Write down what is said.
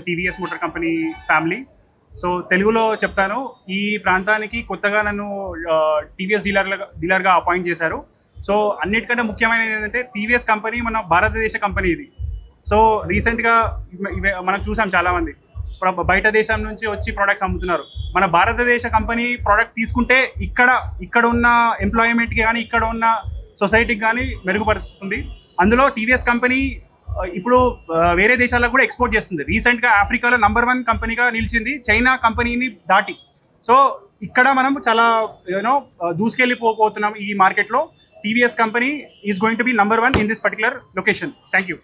TVS motor company family. So తెలుగులో చెప్తాను, ఈ ప్రాంతానికి కొత్తగా నన్ను టీవీఎస్ డీలర్గా అపాయింట్ చేశారు. సో అన్నిటికంటే ముఖ్యమైనది ఏంటంటే టీవీఎస్ కంపెనీ మన భారతదేశ కంపెనీ ఇది. సో రీసెంట్గా మనం చూసాం చాలామంది బయట దేశం నుంచి వచ్చి ప్రోడక్ట్స్ అమ్ముతున్నారు. మన భారతదేశ కంపెనీ ప్రోడక్ట్ తీసుకుంటే ఇక్కడ ఉన్న ఎంప్లాయ్మెంట్కి కానీ ఇక్కడ ఉన్న సొసైటీకి కానీ మెరుగుపరుస్తుంది. అందులో టీవీఎస్ కంపెనీ ఇప్పుడు వేరే దేశాలకు కూడా ఎక్స్పోర్ట్ చేస్తుంది. రీసెంట్గా ఆఫ్రికాలో నంబర్ 1 కంపెనీగా నిలిచింది, చైనా కంపెనీని దాటి. సో ఇక్కడ మనం చాలా దూసుకెళ్ళిపోతున్నాం ఈ మార్కెట్లో. TVS company is going to be number 1 in this particular location. Thank you.